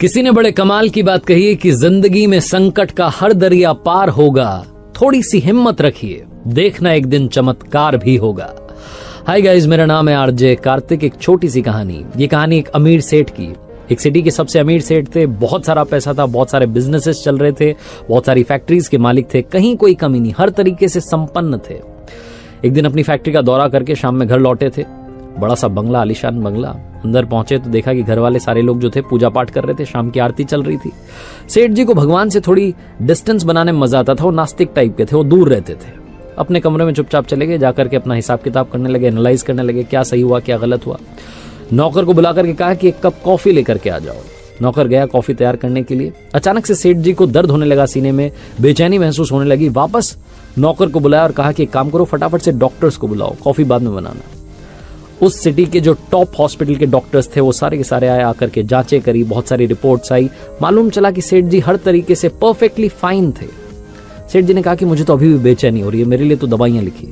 किसी ने बड़े कमाल की बात कही है कि जिंदगी में संकट का हर दरिया पार होगा, थोड़ी सी हिम्मत रखिए, देखना एक दिन चमत्कार भी होगा। हाय गाइस, मेरा नाम है आरजे कार्तिक। एक छोटी सी कहानी। ये कहानी एक अमीर सेठ की। एक सिटी के सबसे अमीर सेठ थे, बहुत सारा पैसा था, बहुत सारे बिजनेसेस चल रहे थे, बहुत सारी फैक्ट्रीज के मालिक थे, कहीं कोई कमी नहीं, हर तरीके से संपन्न थे। एक दिन अपनी फैक्ट्री का दौरा करके शाम में घर लौटे थे। बड़ा सा बंगला, आलीशान बंगला। अंदर पहुंचे तो देखा कि घर वाले सारे लोग जो थे पूजा पाठ कर रहे थे, शाम की आरती चल रही थी। सेठ जी को भगवान से थोड़ी डिस्टेंस बनाने में मजा आता था। वो नास्तिक टाइप के थे, वो दूर रहते थे। अपने कमरे में चुपचाप चले गए, जाकर के अपना हिसाब किताब करने लगे, एनालाइज करने लगे, क्या सही हुआ क्या गलत हुआ। नौकर को बुला करके कहा कि एक कप कॉफी लेकर के आ जाओ। नौकर गया कॉफी तैयार करने के लिए। अचानक से सेठ जी को दर्द होने लगा, सीने में बेचैनी महसूस होने लगी। वापस नौकर को बुलाया और कहा कि एक काम करो, फटाफट से डॉक्टर्स को बुलाओ, कॉफी बाद में बनाना। उस सिटी के जो टॉप हॉस्पिटल के डॉक्टर्स थे वो सारे के सारे आए, आकर के जांचें करी, बहुत सारी रिपोर्ट्स आई। मालूम चला कि सेठ जी हर तरीके से परफेक्टली फाइन थे। सेठ जी ने कहा कि मुझे तो अभी भी बेचैनी हो रही है, मेरे लिए तो दवाइयां लिखी।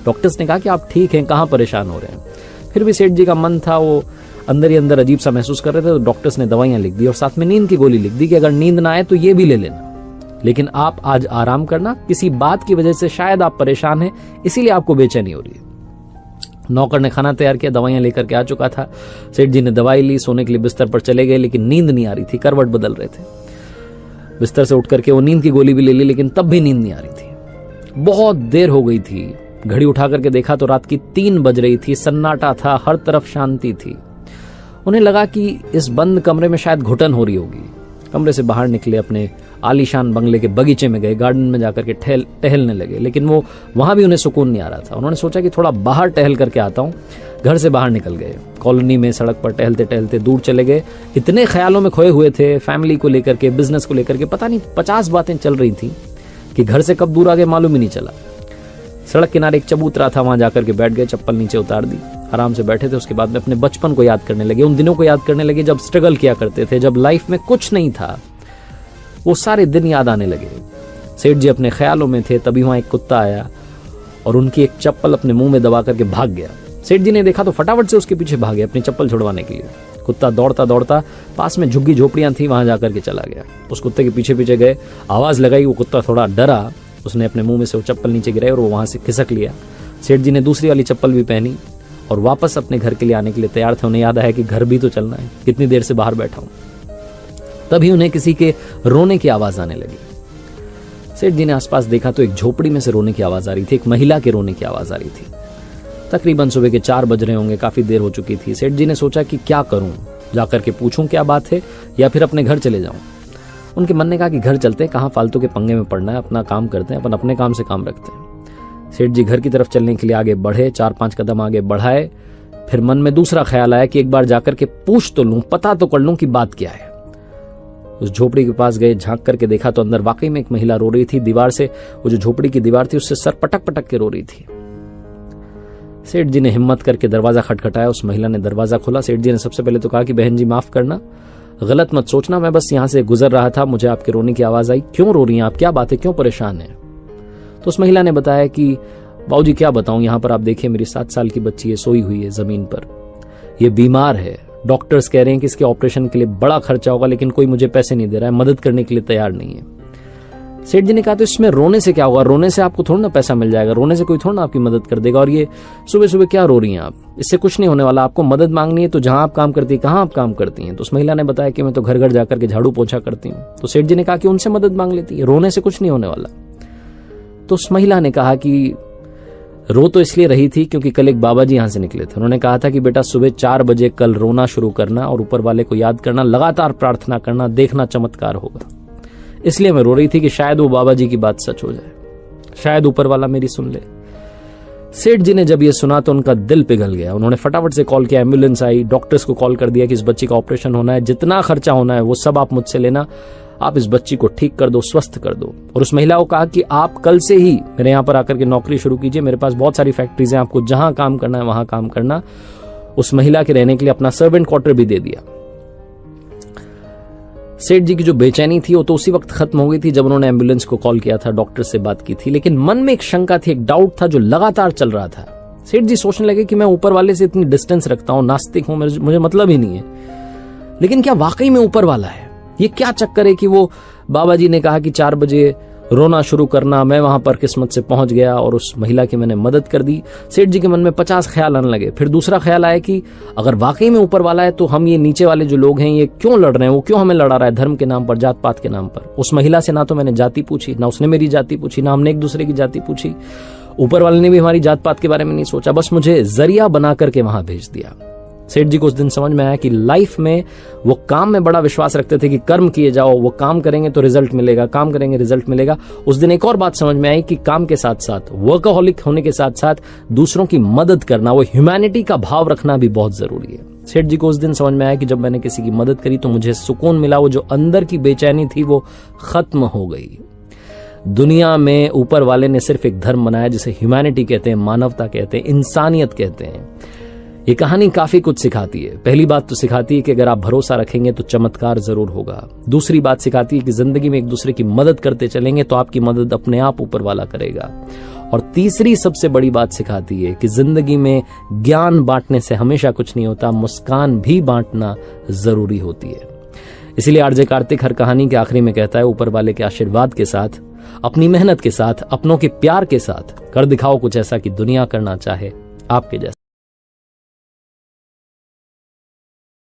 डॉक्टर्स ने कहा कि आप ठीक हैं, कहाँ परेशान हो रहे हैं। फिर भी सेठ जी का मन था, वो अंदर ही अंदर अजीब सा महसूस कर रहे थे। तो डॉक्टर्स ने दवाइयां लिख दी और साथ में नींद की गोली लिख दी कि अगर नींद ना आए तो ये भी ले लेना, लेकिन आप आज आराम करना, किसी बात की वजह से शायद आप परेशान हैं, इसीलिए आपको बेचैनी हो रही है। नौकर ने खाना तैयार किया, दवाइयां लेकर के आ चुका था। सेठ जी ने दवाई ली, सोने के लिए बिस्तर पर चले गए, लेकिन नींद नहीं आ रही थी, करवट बदल रहे थे। बिस्तर से उठ करके वो नींद की गोली भी ले ली, लेकिन तब भी नींद नहीं आ रही थी। बहुत देर हो गई थी। घड़ी उठा करके देखा तो रात की 3 बज रही थी। सन्नाटा था, हर तरफ शांति थी। उन्हें लगा कि इस बंद कमरे में शायद घुटन हो रही होगी। कमरे से बाहर निकले, अपने आलीशान बंगले के बगीचे में गए, गार्डन में जाकर के टहलने लगे, लेकिन वो वहां भी उन्हें सुकून नहीं आ रहा था। उन्होंने सोचा कि थोड़ा बाहर टहल करके आता हूं। घर से बाहर निकल गए, कॉलोनी में सड़क पर टहलते टहलते दूर चले गए। इतने ख्यालों में खोए हुए थे, फैमिली को लेकर के, बिजनेस को लेकर के, पता नहीं 50 बातें चल रही थी कि घर से कब दूर आ गए मालूम ही नहीं चला। सड़क किनारे एक चबूतरा था, वहां जाकर के बैठ गए, चप्पल नीचे उतार दी, आराम से बैठे थे। उसके बाद में अपने बचपन को याद करने लगे, उन दिनों को याद करने लगे जब स्ट्रगल किया करते थे, जब लाइफ में कुछ नहीं था। वो सारे दिन याद आने लगे। सेठ जी अपने ख्यालों में थे, तभी वहां एक कुत्ता आया और उनकी एक चप्पल अपने मुंह में दबा करके भाग गया। सेठ जी ने देखा तो फटाफट से उसके पीछे भागे अपनी चप्पल छुड़वाने के लिए। कुत्ता दौड़ता दौड़ता पास में झुग्गी झोपड़ियां थी, वहां जाकर के चला गया। उस कुत्ते के पीछे पीछे गए, आवाज लगाई, वो कुत्ता थोड़ा डरा, उसने अपने मुंह में से वो चप्पल नीचे गिराई और वो वहां से खिसक लिया। सेठ जी ने दूसरी वाली चप्पल भी पहनी और वापस अपने घर के लिए आने के लिए तैयार थे। उन्हें याद आया कि घर भी तो चलना है, कितनी देर से बाहर बैठा हूं। तभी उन्हें किसी के रोने की आवाज आने लगी। सेठ जी ने आसपास देखा तो एक झोपड़ी में से रोने की आवाज आ रही थी, एक महिला के रोने की आवाज आ रही थी। तकरीबन सुबह के 4 बज रहे होंगे, काफी देर हो चुकी थी। सेठ जी ने सोचा कि क्या करूं, जाकर के पूछूं क्या बात है या फिर अपने घर चले जाऊं। उनके मन ने कहा कि घर चलते हैं, कहां फालतू के पंगे में पड़ना है, अपना काम करते हैं, अपन अपने काम से काम रखते हैं। सेठ जी घर की तरफ चलने के लिए आगे बढ़े, 4-5 कदम आगे बढ़ाए। फिर मन में दूसरा ख्याल आया कि एक बार जाकर के पूछ तो लूं, पता तो कर लूं कि बात क्या है। उस झोपड़ी के पास गए, झांक करके देखा तो अंदर वाकई में एक महिला रो रही थी। दीवार से, वो जो झोपड़ी की दीवार थी, उससे सर पटक पटक के रो रही थी। सेठ जी ने हिम्मत करके दरवाजा खटखटाया। उस महिला ने दरवाजा खोला। सेठ जी ने सबसे पहले तो कहा कि बहन जी माफ करना, गलत मत सोचना, मैं बस यहां से गुजर रहा था, मुझे आपके रोने की आवाज आई। क्यों रो रही हैं आप, क्या बात है, क्यों परेशान है? तो उस महिला ने बताया कि बाबूजी क्या बताऊं, यहां पर आप देखिए मेरी 7 साल की बच्ची है, सोई हुई है जमीन पर, ये बीमार है। डॉक्टर्स कह रहे हैं कि इसके ऑपरेशन के लिए बड़ा खर्चा होगा, लेकिन कोई मुझे पैसे नहीं दे रहा है, मदद करने के लिए तैयार नहीं है। सेठ जी ने कहा तो इसमें रोने से क्या होगा, रोने से आपको थोड़ा ना पैसा मिल जाएगा, रोने से कोई थोड़ा ना आपकी मदद कर देगा। और ये सुबह सुबह क्या रो रही हैं आप, इससे कुछ नहीं होने वाला। आपको मदद मांगनी है तो जहां आप काम करती है, कहां आप काम करती हैं? तो उस महिला ने बताया कि मैं तो घर घर जाकर के झाड़ू पोछा करती हूँ। तो सेठ जी ने कहा कि उनसे मदद मांग लेती है, रोने से कुछ नहीं होने वाला। तो उस महिला ने कहा कि रो तो इसलिए रही थी क्योंकि कल एक बाबा जी यहां से निकले थे। उन्होंने कहा था कि बेटा सुबह 4 बजे कल रोना शुरू करना और ऊपर वाले को याद करना, लगातार प्रार्थना करना, देखना चमत्कार होगा। इसलिए मैं रो रही थी कि शायद वो बाबा जी की बात सच हो जाए, शायद ऊपर वाला मेरी सुन ले। सेठ जी ने जब ये सुना तो उनका दिल पिघल गया। उन्होंने फटाफट से कॉल किया, एम्बुलेंस आई, डॉक्टर्स को कॉल कर दिया कि इस बच्ची का ऑपरेशन होना है, जितना खर्चा होना है वो सब आप मुझसे लेना, आप इस बच्ची को ठीक कर दो, स्वस्थ कर दो। और उस महिला को कहा कि आप कल से ही मेरे यहाँ पर आकर के नौकरी शुरू कीजिए, मेरे पास बहुत सारी फैक्ट्रीज हैं, आपको जहां काम करना है वहां काम करना। उस महिला के रहने के लिए अपना सर्वेंट क्वार्टर भी दे दिया। सेठ जी की जो बेचैनी थी वो तो उसी वक्त खत्म हो गई थी जब उन्होंने एम्बुलेंस को कॉल किया था, डॉक्टर से बात की थी, लेकिन मन में एक शंका थी, एक डाउट था जो लगातार चल रहा था। सेठ जी सोचने लगे कि मैं ऊपर वाले से इतनी डिस्टेंस रखता हूं, नास्तिक हूं, मुझे मतलब ही नहीं है, लेकिन क्या वाकई में ऊपर वाला है? ये क्या चक्कर है कि वो बाबा जी ने कहा कि 4 बजे रोना शुरू करना, मैं वहां पर किस्मत से पहुंच गया और उस महिला की मैंने मदद कर दी। सेठ जी के मन में 50 ख्याल आने लगे। फिर दूसरा ख्याल आया कि अगर वाकई में ऊपर वाला है तो हम ये नीचे वाले जो लोग हैं ये क्यों लड़ रहे हैं, वो क्यों हमें लड़ा रहा है धर्म के नाम पर, जात पात के नाम पर। उस महिला से ना तो मैंने जाति पूछी, ना उसने मेरी जाति पूछी, ना हमने एक दूसरे की जाति पूछी, ऊपर वाले ने भी हमारी जात पात के बारे में नहीं सोचा, बस मुझे जरिया बना करके वहां भेज दिया। सेठ जी को उस दिन समझ में आया कि लाइफ में वो काम में बड़ा विश्वास रखते थे कि कर्म किए जाओ, वो काम करेंगे तो रिजल्ट मिलेगा, काम करेंगे रिजल्ट मिलेगा। उस दिन एक और बात समझ में आई कि काम के साथ साथ, वर्कaholic होने के साथ साथ दूसरों की मदद करना, वो ह्यूमैनिटी का भाव रखना भी बहुत जरूरी है। सेठ जी को उस दिन समझ में आया कि जब मैंने किसी की मदद करी तो मुझे सुकून मिला, वो जो अंदर की बेचैनी थी वो खत्म हो गई। दुनिया में ऊपर वाले ने सिर्फ एक धर्म बनाया जिसे ह्यूमैनिटी कहते हैं, मानवता कहते हैं, इंसानियत कहते हैं। ये कहानी काफी कुछ सिखाती है। पहली बात तो सिखाती है कि अगर आप भरोसा रखेंगे तो चमत्कार जरूर होगा। दूसरी बात सिखाती है कि जिंदगी में एक दूसरे की मदद करते चलेंगे तो आपकी मदद अपने आप ऊपर वाला करेगा। और तीसरी सबसे बड़ी बात सिखाती है कि जिंदगी में ज्ञान बांटने से हमेशा कुछ नहीं होता, मुस्कान भी बांटना जरूरी होती है। इसीलिए आरजे कार्तिक हर कहानी के आखिरी में कहता है, ऊपर वाले के आशीर्वाद के साथ, अपनी मेहनत के साथ, अपनों के प्यार के साथ कर दिखाओ कुछ ऐसा कि दुनिया करना चाहे आपके जैसा।